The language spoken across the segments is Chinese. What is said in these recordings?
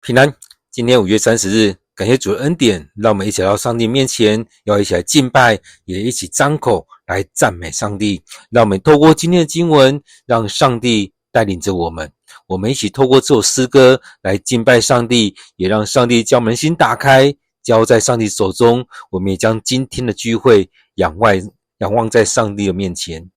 平安，今天5月30日，感谢主的恩典，让我们一起来到上帝面前，要一起来敬拜，也一起张口来赞美上帝。让我们透过今天的经文，让上帝带领着我们，我们一起透过这首诗歌来敬拜上帝，也让上帝将我们的心打开，交在上帝手中。我们也将今天的聚会仰望在上帝的面前。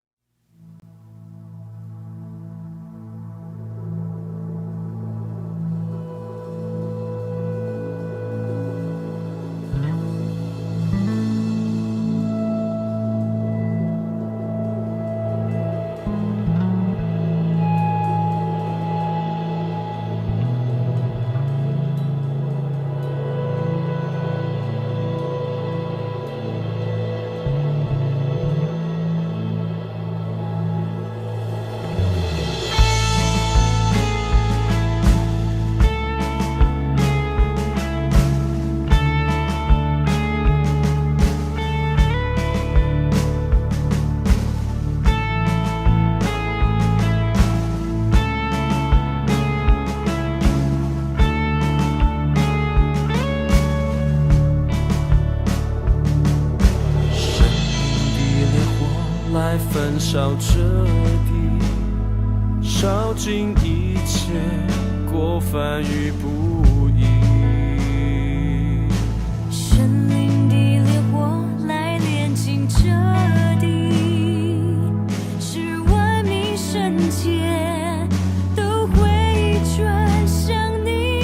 焚烧这地，烧尽一切过犯与不义。神灵的烈火来炼净这地，使万民圣洁都会转向你。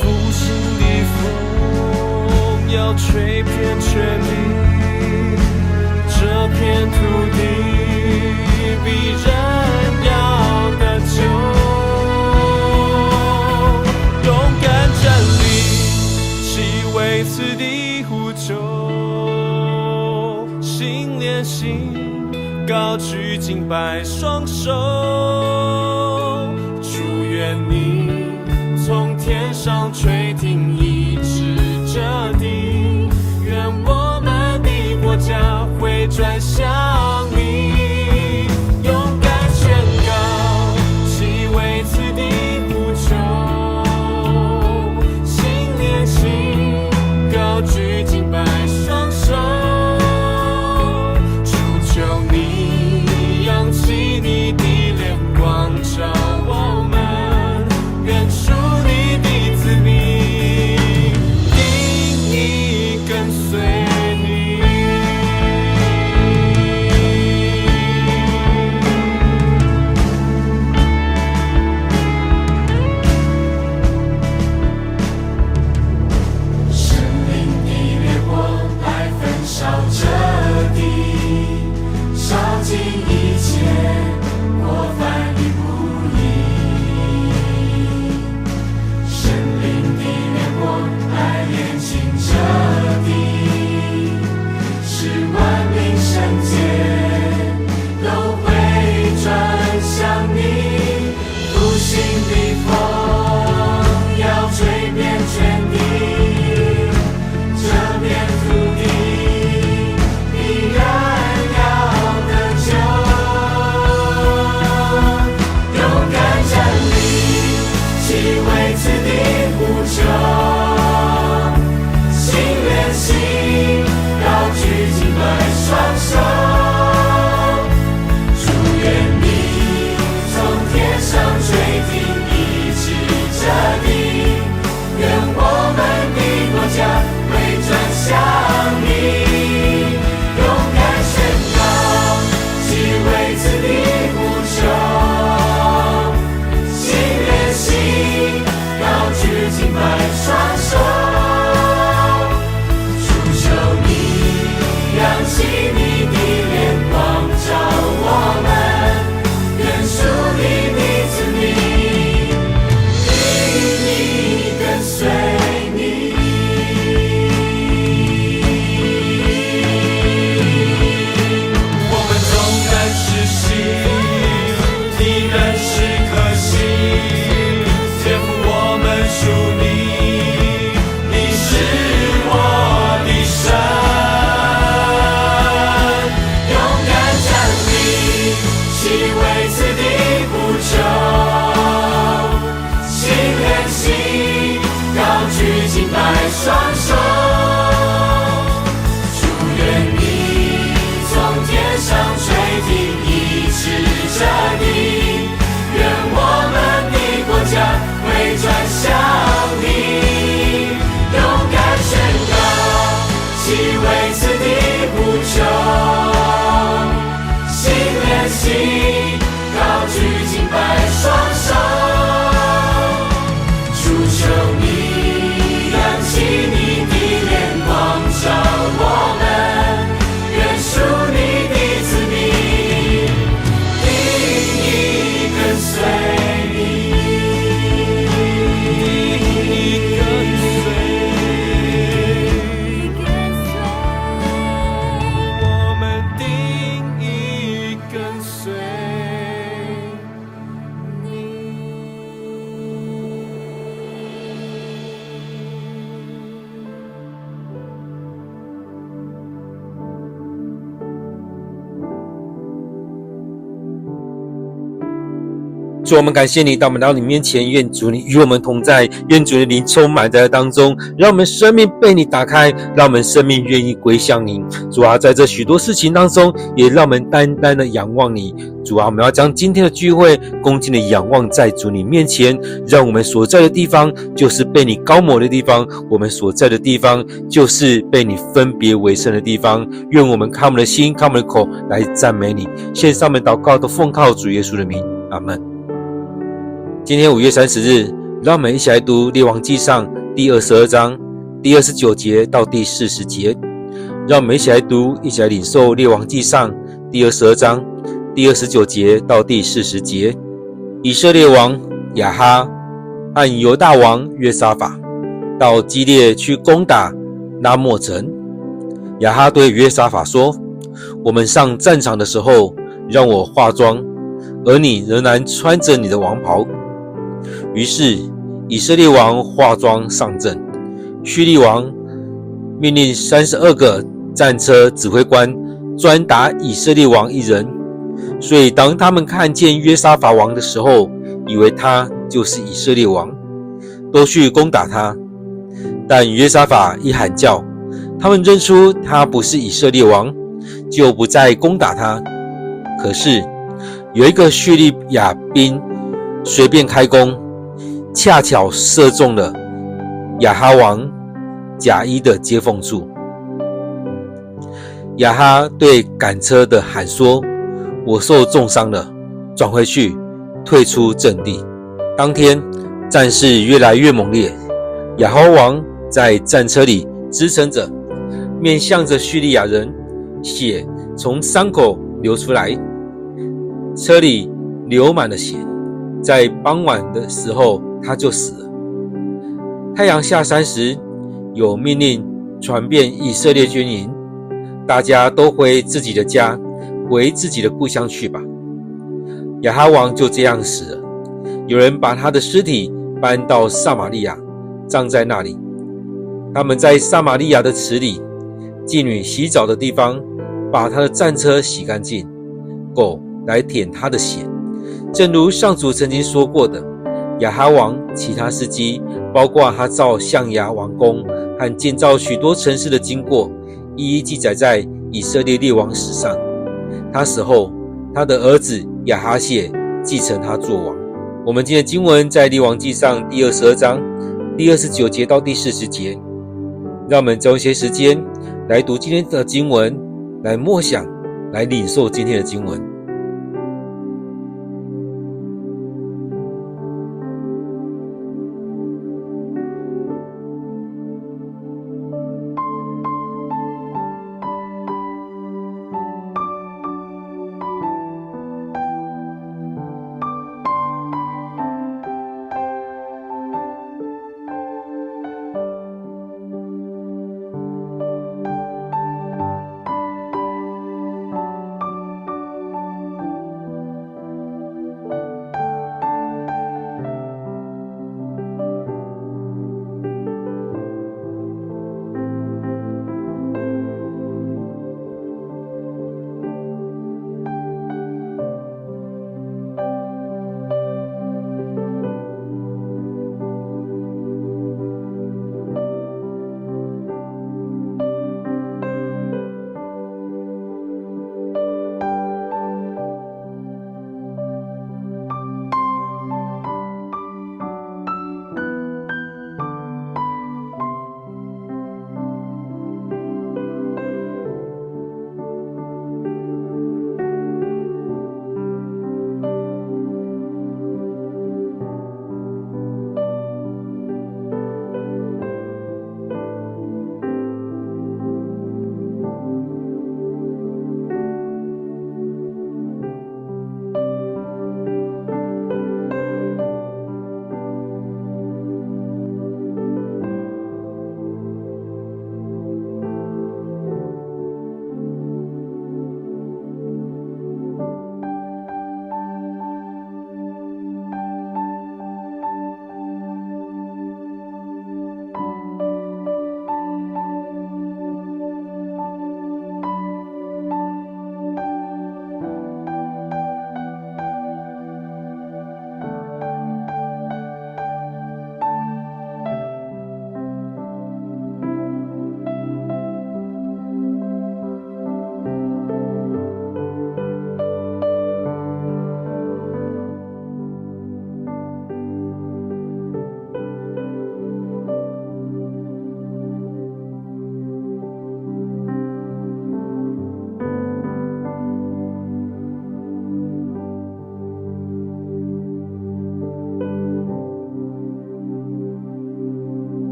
复兴的风要吹遍全地，这片土地必人要得救，勇敢站立，其为此地呼救，心连心，高举敬拜双手，祝愿你从天上垂听医治这地，愿我们的国家会转向你。主，我们感谢你，当我们来到你面前，愿主你与我们同在，愿主你的灵充满在当中，让我们生命被你打开，让我们生命愿意归向你。主啊，在这许多事情当中，也让我们单单的仰望你。主啊，我们要将今天的聚会恭敬的仰望在主你面前，让我们所在的地方就是被你膏抹的地方，我们所在的地方就是被你分别为圣的地方。愿我们开我们的心，开我们的口来赞美你。献上我们祷告，都奉靠主耶稣的名，阿们。今天5月30日，让我们一起来读列王纪上第22章第29节到第40节。让我们一起来读，一起来领受列王纪上第22章第29节到第40节。以色列王亚哈和犹大王约沙法到基列去攻打拉末城。亚哈对约沙法说：我们上战场的时候，让我化妆，而你仍然穿着你的王袍。于是以色列王化妆上阵，叙利王命令32个战车指挥官专打以色列王一人，所以当他们看见约沙法王的时候，以为他就是以色列王，都去攻打他。但约沙法一喊叫，他们认出他不是以色列王，就不再攻打他。可是有一个叙利亚兵随便开弓，恰巧射中了亚哈王甲伊的接缝处。亚哈对赶车的喊说：我受重伤了，转回去，退出阵地。当天战事越来越猛烈，亚哈王在战车里支撑着，面向着叙利亚人，血从伤口流出来，车里流满了血。在傍晚的时候，他就死了。太阳下山时，有命令传遍以色列军营，大家都回自己的家，回自己的故乡去吧。亚哈王就这样死了。有人把他的尸体搬到撒玛利亚，葬在那里。他们在撒玛利亚的池里，妓女洗澡的地方，把他的战车洗干净，狗来舔他的血。正如上主曾经说过的，亚哈王其他事迹，包括他造象牙王宫和建造许多城市的经过，一一记载在以色列列王史上。他死后，他的儿子亚哈谢继承他作王。我们今天的经文在列王纪上第22章第29节到第40节。让我们用一些时间来读今天的经文，来默想，来领受今天的经文。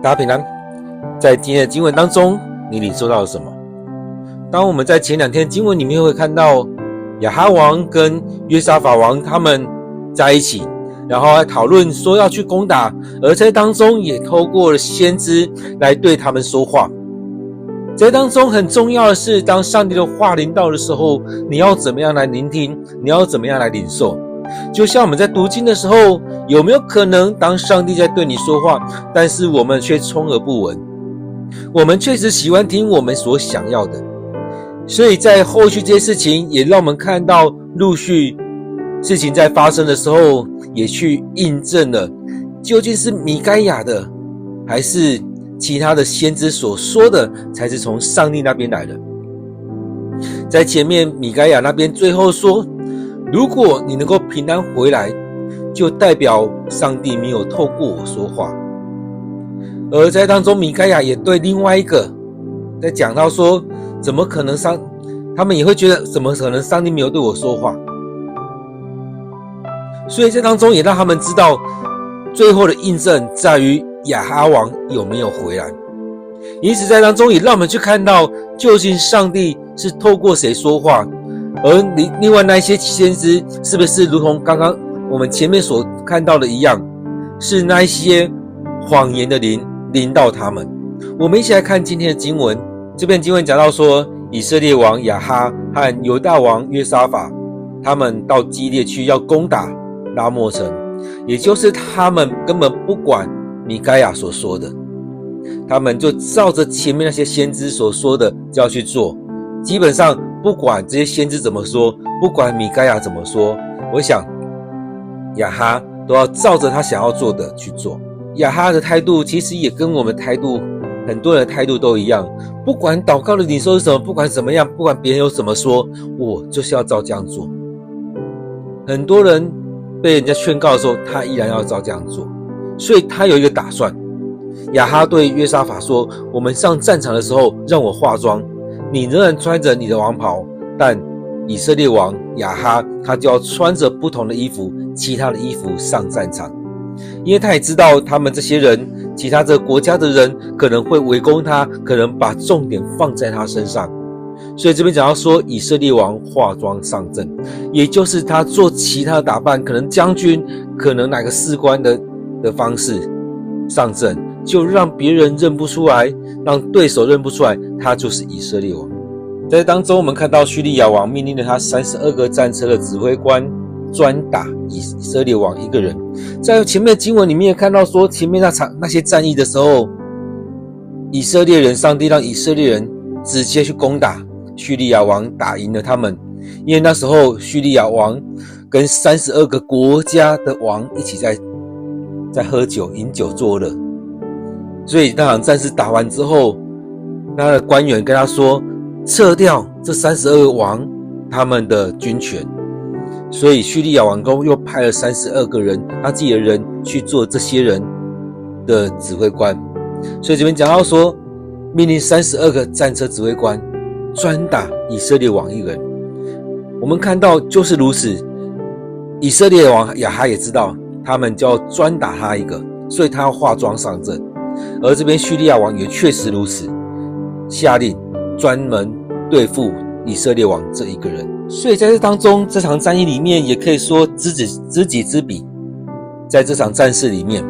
大家平安。在今天的经文当中，你领受到了什么？当我们在前2天经文里面会看到亚哈王跟约沙法王他们在一起，然后来讨论说要去攻打，而在当中也透过了先知来对他们说话。在当中很重要的是，当上帝的话临到的时候，你要怎么样来聆听，你要怎么样来领受。就像我们在读经的时候，有没有可能当上帝在对你说话，但是我们却充耳不闻？我们确实喜欢听我们所想要的，所以在后续这些事情也让我们看到陆续事情在发生的时候，也去印证了究竟是米该亚的还是其他的先知所说的才是从上帝那边来的。在前面米该亚那边最后说，如果你能够平安回来，就代表上帝没有透过我说话。而在当中米该亚也对另外一个在讲到说，怎么可能他们也会觉得怎么可能上帝没有对我说话。所以在当中也让他们知道最后的印证在于亚哈王有没有回来。因此在当中也让我们去看到究竟上帝是透过谁说话，而另外那些先知是不是如同刚刚我们前面所看到的一样，是那一些谎言的灵临到他们。我们一起来看今天的经文。这篇经文讲到说，以色列王亚哈和犹大王约沙法他们到基列去要攻打拉末城，也就是他们根本不管米该亚所说的，他们就照着前面那些先知所说的就要去做。基本上不管这些先知怎么说，不管米该亚怎么说，我想亚哈都要照着他想要做的去做。亚哈的态度其实也跟我们态度很多人的态度都一样，不管祷告的领受是什么，不管怎么样，不管别人有怎么说，我就是要照这样做。很多人被人家劝告的时候，他依然要照这样做，所以他有一个打算。亚哈对约沙法说，我们上战场的时候让我化妆，你仍然穿着你的王袍，但以色列王亚哈他就要穿着不同的衣服，其他的衣服上战场。因为他也知道他们这些人，其他这个国家的人可能会围攻他，可能把重点放在他身上。所以这边讲到说，以色列王化妆上阵，也就是他做其他的打扮，可能将军，可能哪个士官的方式上阵，就让别人认不出来，让对手认不出来，他就是以色列王。在当中我们看到叙利亚王命令了他32个战车的指挥官专打以色列王一个人。在前面的经文里面看到说，前面那些战役的时候，以色列人，上帝让以色列人直接去攻打叙利亚王，打赢了他们。因为那时候叙利亚王跟32个国家的王一起在喝酒饮酒作乐，所以那场战事打完之后，那个官员跟他说，撤掉这32个王他们的军权。所以叙利亚王又派了32个人，他自己的人去做这些人的指挥官。所以这边讲到说，命令32个战车指挥官专打以色列王一人。我们看到就是如此，以色列王亚哈也知道他们就要专打他一个，所以他要化妆上阵。而这边叙利亚王也确实如此，下令专门对付以色列王这一个人。所以在这当中，这场战役里面也可以说知己知彼，在这场战事里面。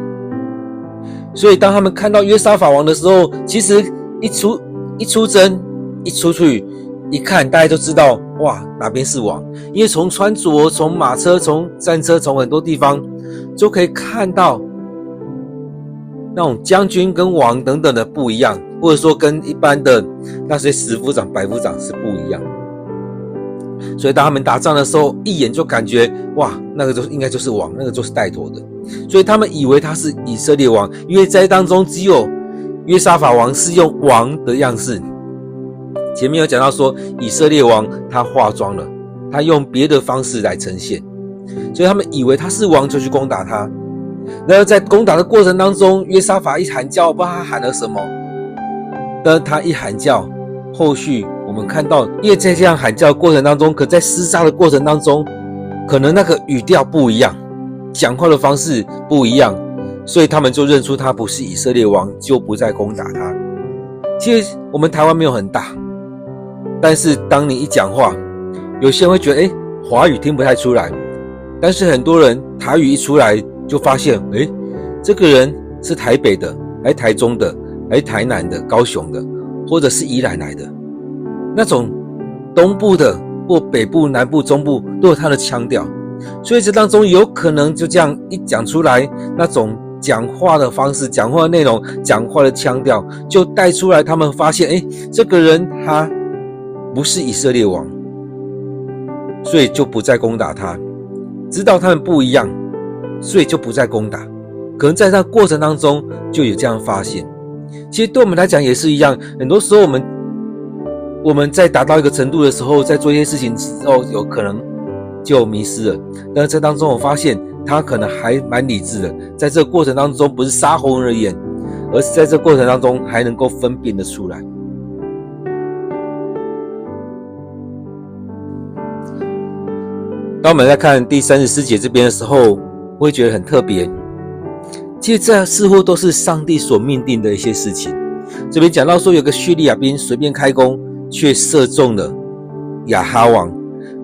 所以当他们看到约沙法王的时候，其实一出征一出去一看，大家就知道哇哪边是王。因为从穿着，从马车，从战车，从很多地方就可以看到那种将军跟王等等的不一样，或者说跟一般的那些十夫长百夫长是不一样。所以当他们打仗的时候，一眼就感觉哇那个应该就是王，那个就是带头的。所以他们以为他是以色列王，因为在当中只有约沙法王是用王的样式。前面有讲到说，以色列王他化妆了，他用别的方式来呈现，所以他们以为他是王，就去攻打他。然后在攻打的过程当中，约沙法一喊叫，不知道他喊了什么，但他一喊叫，后续我们看到，因为在这样喊叫的过程当中，可在厮杀的过程当中，可能那个语调不一样，讲话的方式不一样，所以他们就认出他不是以色列王，就不再攻打他。其实我们台湾没有很大，但是当你一讲话，有些人会觉得华语听不太出来，但是很多人台语一出来就发现这个人是台北的，还是台中的，还是台南的，高雄的，或者是宜兰来的，那种东部的或北部、南部、中部都有他的腔调，所以这当中有可能就这样一讲出来，那种讲话的方式、讲话的内容、讲话的腔调，就带出来他们发现这个人他不是以色列王，所以就不再攻打他，知道他们不一样，所以就不再攻打。可能在那过程当中就有这样发现。其实对我们来讲也是一样，很多时候我们在达到一个程度的时候，在做一些事情之后，有可能就迷失了。但是这当中我发现他可能还蛮理智的，在这个过程当中不是杀红了眼，而是在这个过程当中还能够分辨得出来。当我们在看第34节这边的时候，我会觉得很特别。其实这似乎都是上帝所命定的一些事情。这边讲到说，有个叙利亚兵随便开弓，却射中了亚哈王，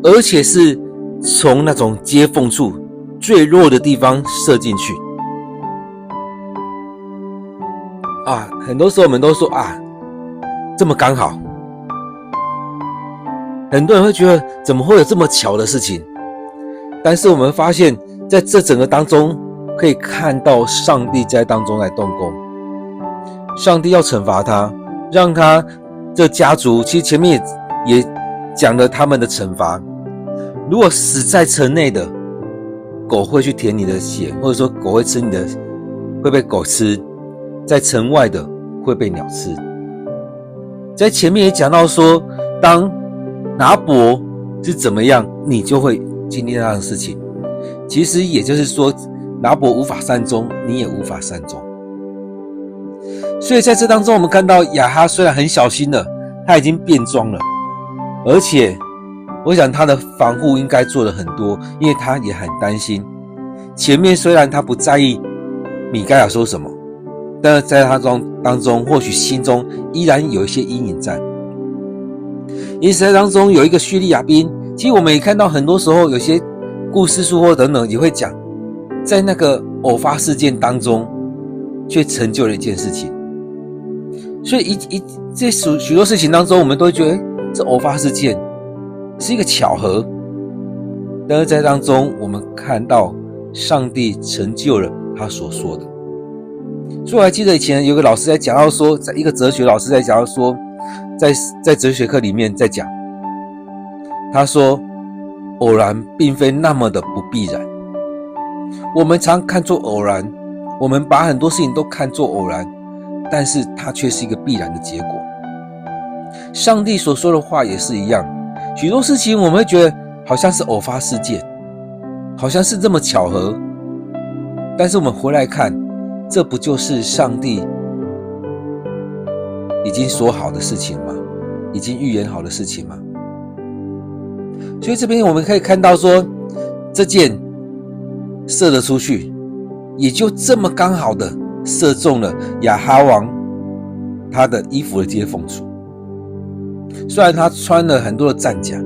而且是从那种接缝处最弱的地方射进去。很多时候我们都说这么刚好。很多人会觉得怎么会有这么巧的事情？但是我们发现在这整个当中可以看到上帝在当中来动工。上帝要惩罚他，让他这家族，其实前面也讲了他们的惩罚。如果死在城内的，狗会去舔你的血，或者说狗会吃你的，会被狗吃；在城外的会被鸟吃。在前面也讲到说，当拿伯是怎么样，你就会经历那样的事情。其实也就是说，拿伯无法善终，你也无法善终。所以在这当中，我们看到亚哈虽然很小心了，他已经变装了，而且我想他的防护应该做了很多，因为他也很担心。前面虽然他不在意米该亚说什么，但是在他当中或许心中依然有一些阴影在。因此在当中有一个叙利亚兵，其实我们也看到很多时候有些故事书或等等也会讲，在那个偶发事件当中却成就了一件事情。所以这许多事情当中，我们都会觉得这偶发事件是一个巧合，但是在当中我们看到上帝成就了他所说的。所以我还记得以前有个老师在讲到说，在一个哲学老师在讲到说，在哲学课里面在讲，他说偶然并非那么的不必然。我们常看作偶然，我们把很多事情都看作偶然，但是它却是一个必然的结果。上帝所说的话也是一样，许多事情我们会觉得好像是偶发事件，好像是这么巧合，但是我们回来看，这不就是上帝已经说好的事情吗？已经预言好的事情吗？所以这边我们可以看到说，这箭射了出去，也就这么刚好的射中了亚哈王他的衣服的接缝处。虽然他穿了很多的战甲，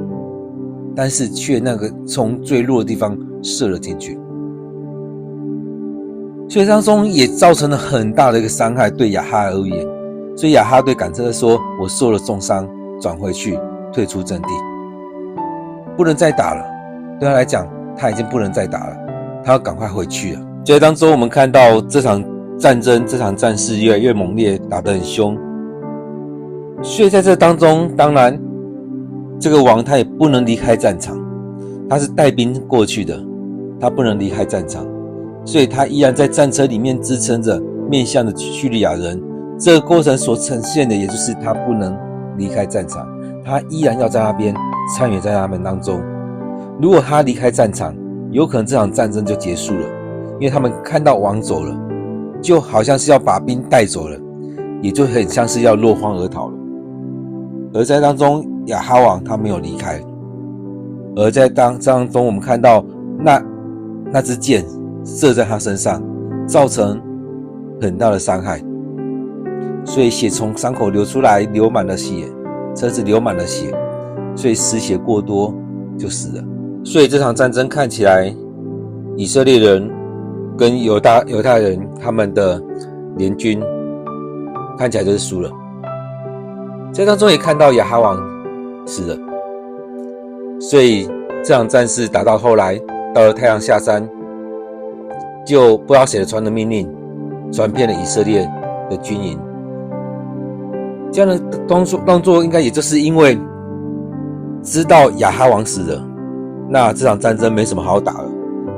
但是却那个从最弱的地方射了进去。所以当中也造成了很大的一个伤害对亚哈而言。所以亚哈对赶车说，我受了重伤，转回去，退出阵地，不能再打了。对他来讲，他已经不能再打了，他要赶快回去了。就在当中我们看到这场战争，这场战事越来越猛烈，打得很凶。所以在这当中，当然这个王他也不能离开战场，他是带兵过去的，他不能离开战场，所以他依然在战车里面支撑着，面向着叙利亚人。这个过程所呈现的，也就是他不能离开战场，他依然要在那边参与在他们当中。如果他离开战场，有可能这场战争就结束了，因为他们看到王走了，就好像是要把兵带走了，也就很像是要落荒而逃了。而在当中亚哈王他没有离开，而在当中我们看到那支箭射在他身上，造成很大的伤害，所以血从伤口流出来，流满了血，车子流满了血，所以失血过多就死了。所以这场战争看起来，以色列人跟犹太人他们的联军看起来就是输了。在当中也看到亚哈王死了，所以这场战事打到后来，到了太阳下山，就不知道谁传的命令，传遍了以色列的军营。这样的动作应该也就是因为知道亚哈王死了，那这场战争没什么好打了，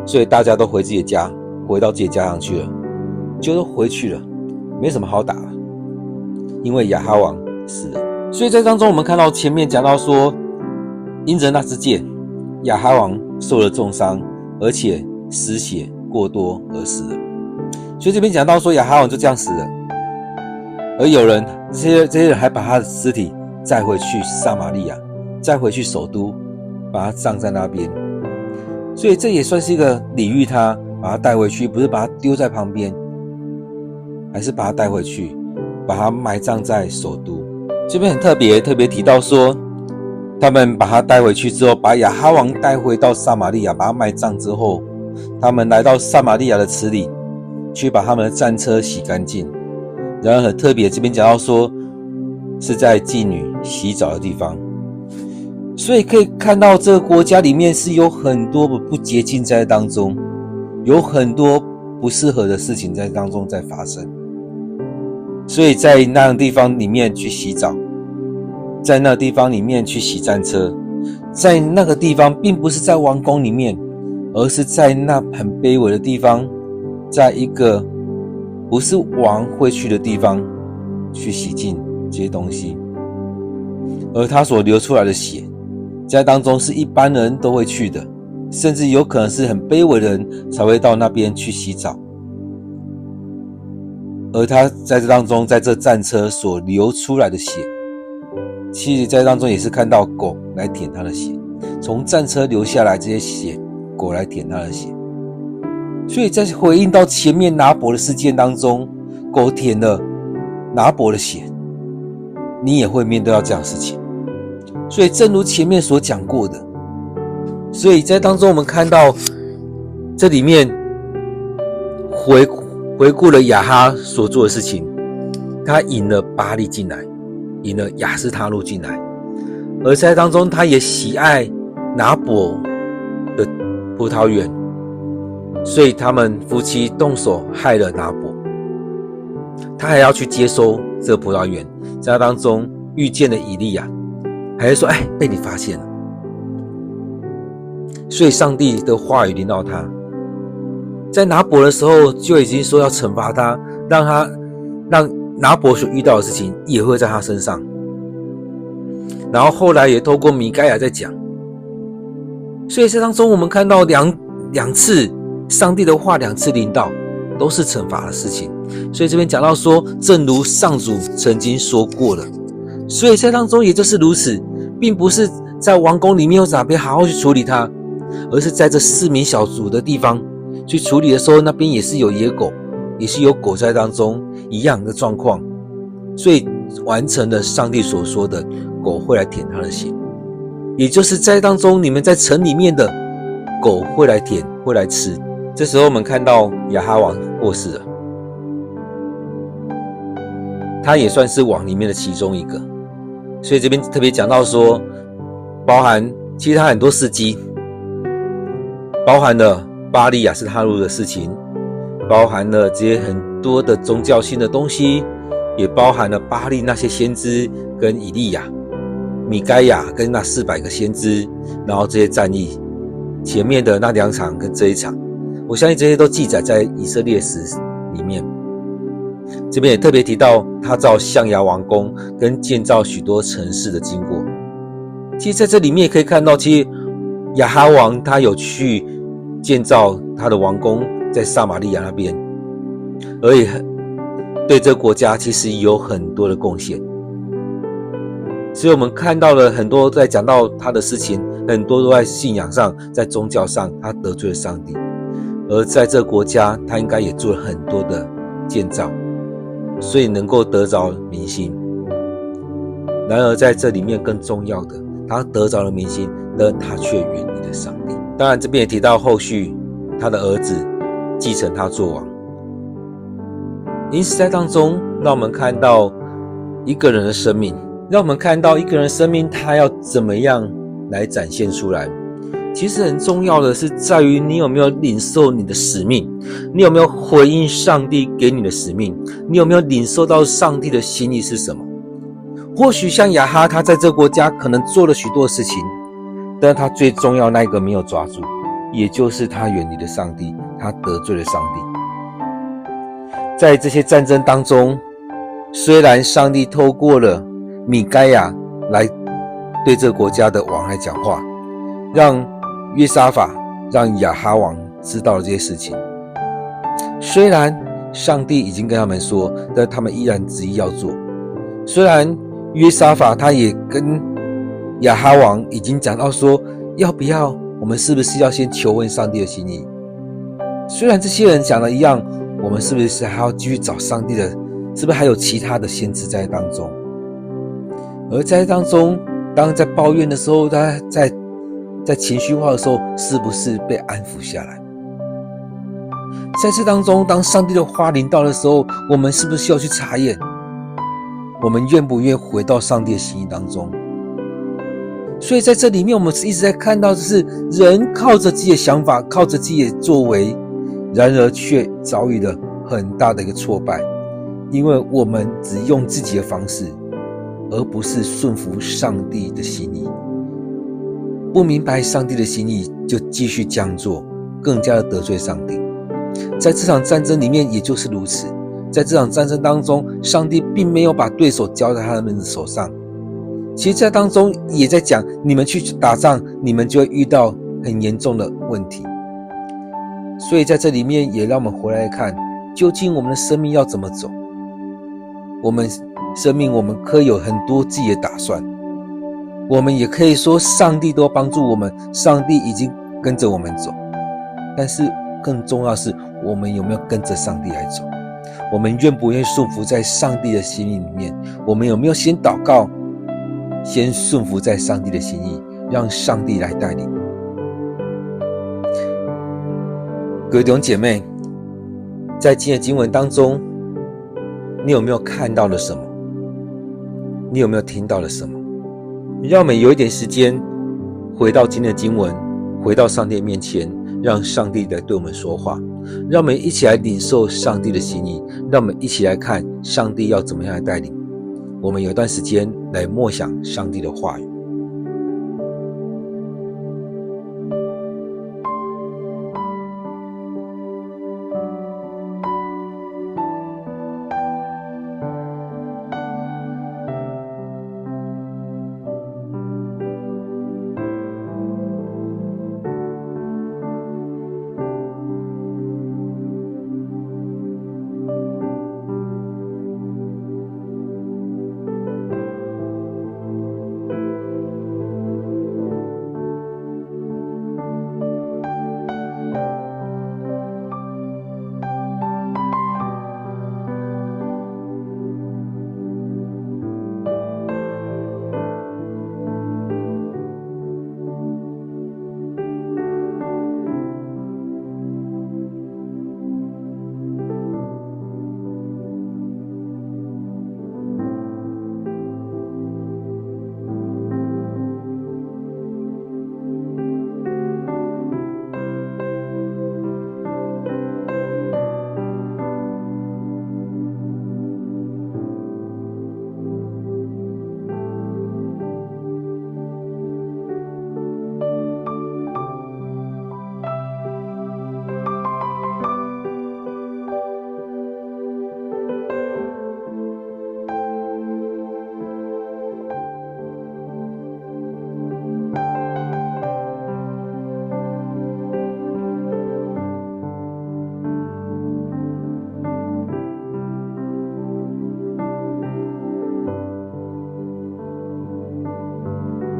所以大家都回自己的家，回到自己的家乡去了，就都回去了，没什么好打了，因为亚哈王死了。所以在当中我们看到前面讲到说，因着那支箭，亚哈王受了重伤，而且失血过多而死了。所以这边讲到说亚哈王就这样死了，而有人这些人还把他的尸体载回去撒玛利亚，载回去首都，把他葬在那边。所以这也算是一个礼遇他，把他带回去，不是把他丢在旁边，还是把他带回去，把他埋葬在首都。这边很特别提到说，他们把他带回去之后，把亚哈王带回到撒玛利亚，把他埋葬之后，他们来到撒玛利亚的池里，去把他们的战车洗干净。然而很特别，这边讲到说是在妓女洗澡的地方，所以可以看到这个国家里面是有很多的不洁净在当中，有很多不适合的事情在当中在发生。所以在那个地方里面去洗澡，在那个地方里面去洗战车，在那个地方并不是在王宫里面，而是在那很卑微的地方，在一个不是王会去的地方去洗净这些东西。而他所流出来的血，在当中是一般人都会去的，甚至有可能是很卑微的人才会到那边去洗澡。而他在这当中，在这战车所流出来的血，其实在当中也是看到狗来舔他的血，从战车流下来这些血，狗来舔他的血。所以在回应到前面拿伯的事件当中，狗舔了拿伯的血，你也会面对到这样的事情。所以正如前面所讲过的，所以在当中我们看到这里面回顾了亚哈所做的事情，他引了巴力进来，引了亚斯他路进来，而在当中他也喜爱拿伯的葡萄园，所以他们夫妻动手害了拿伯，他还要去接收这个葡萄园，在当中遇见了以利亚，还是说被你发现了，所以上帝的话语临到他，在拿伯的时候就已经说要惩罚他，让拿伯所遇到的事情也会在他身上。然后后来也透过米该亚在讲，所以在当中我们看到两次上帝的话2次临到，都是惩罚的事情。所以这边讲到说，正如上主曾经说过了，所以在当中也就是如此，并不是在王宫里面或哪边好好去处理它，而是在这4民小组的地方去处理的时候，那边也是有野狗，也是有狗在当中一样的状况，所以完成了上帝所说的狗会来舔他的血，也就是在当中你们在城里面的狗会来舔，会来吃。这时候我们看到亚哈王过世了，他也算是王里面的其中一个，所以这边特别讲到说，包含其实他很多事迹，包含了巴力亚斯他路的事情，包含了这些很多的宗教性的东西，也包含了巴力那些先知跟以利亚、米该亚跟那400个先知，然后这些战役前面的那2场跟这一场，我相信这些都记载在以色列史里面。这边也特别提到他造象牙王宫跟建造许多城市的经过。其实在这里面也可以看到，其实亚哈王他有去建造他的王宫在撒玛利亚那边，而且对这个国家其实有很多的贡献。所以我们看到了很多在讲到他的事情，很多都在信仰上，在宗教上他得罪了上帝，而在这个国家他应该也做了很多的建造，所以能够得着民心。然而在这里面更重要的，他得着了民心，但他却远离了上帝。当然这边也提到后续他的儿子继承他做王。因此在当中让我们看到一个人的生命，让我们看到一个人的生命他要怎么样来展现出来。其实很重要的是在于你有没有领受你的使命，你有没有回应上帝给你的使命，你有没有领受到上帝的心意是什么。或许像亚哈，他在这个国家可能做了许多事情，但他最重要那一个没有抓住，也就是他远离了上帝，他得罪了上帝。在这些战争当中，虽然上帝透过了米该亚来对这个国家的王来讲话，让约沙法让亚哈王知道了这些事情，虽然上帝已经跟他们说，但他们依然执意要做。虽然约沙法他也跟亚哈王已经讲到说，要不要我们是不是要先求问上帝的心意。虽然这些人讲的一样，我们是不是还要继续找上帝的，是不是还有其他的先知在当中。而在当中当在抱怨的时候，他在情绪化的时候，是不是被安抚下来。在这当中当上帝的话临到的时候，我们是不是需要去查验，我们愿不愿意回到上帝的心意当中。所以在这里面我们一直在看到的是人靠着自己的想法，靠着自己的作为，然而却遭遇了很大的一个挫败，因为我们只用自己的方式，而不是顺服上帝的心意。不明白上帝的心意就继续这样做，更加的得罪上帝。在这场战争里面也就是如此，在这场战争当中，上帝并没有把对手交在他们的手上。其实在当中也在讲，你们去打仗，你们就会遇到很严重的问题。所以在这里面也让我们回来看，究竟我们的生命要怎么走。我们生命我们可以有很多自己的打算，我们也可以说上帝都帮助我们，上帝已经跟着我们走，但是更重要的是我们有没有跟着上帝来走，我们愿不愿意顺服在上帝的心意里面，我们有没有先祷告，先顺服在上帝的心意，让上帝来带领。各位弟兄姐妹，在今天的经文当中，你有没有看到了什么？你有没有听到了什么？让我们有一点时间回到今天的经文，回到上帝的面前，让上帝来对我们说话，让我们一起来领受上帝的心意，让我们一起来看上帝要怎么样来带领。我们有一段时间来默想上帝的话语。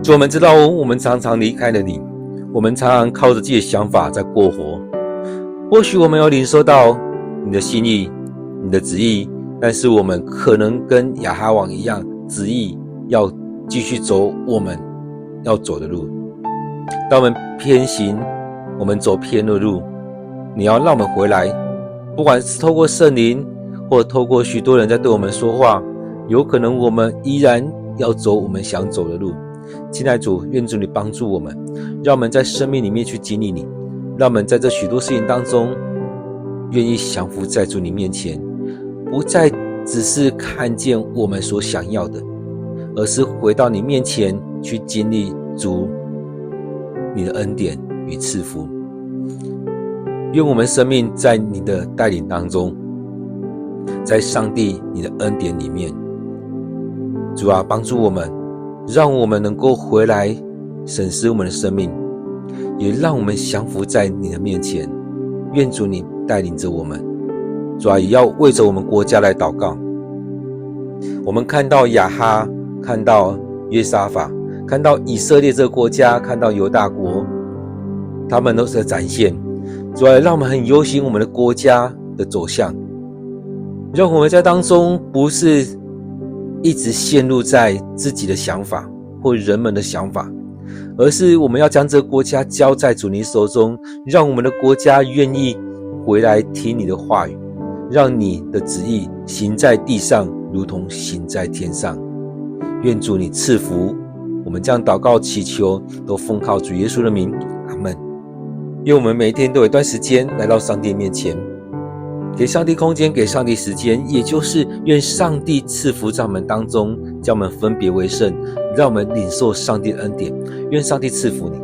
主，我们知道我们常常离开了你，我们常常靠着自己的想法在过活。或许我们有领受到你的心意，你的旨意，但是我们可能跟亚哈王一样，旨意要继续走我们要走的路。当我们偏行，我们走偏的路，你要让我们回来，不管是透过圣灵，或透过许多人在对我们说话，有可能我们依然要走我们想走的路。亲爱的主，愿主你帮助我们，让我们在生命里面去经历你，让我们在这许多事情当中愿意降服在主你面前，不再只是看见我们所想要的，而是回到你面前去经历主你的恩典与赐福。愿我们生命在你的带领当中，在上帝你的恩典里面，主啊，帮助我们，让我们能够回来审视我们的生命，也让我们降服在你的面前。愿主你带领着我们，主啊，也要为着我们国家来祷告。我们看到亚哈，看到约沙法，看到以色列这个国家，看到犹大国，他们都是在展现，主啊，让我们很忧心我们的国家的走向，让我们在当中不是一直陷入在自己的想法或人们的想法，而是我们要将这个国家交在主你手中，让我们的国家愿意回来听你的话语，让你的旨意行在地上如同行在天上。愿主你赐福，我们这样祷告祈求，都奉靠主耶稣的名，阿们。愿我们每一天都有一段时间来到上帝面前，给上帝空间，给上帝时间，也就是愿上帝赐福在我们当中，将我们分别为圣，让我们领受上帝的恩典。愿上帝赐福你。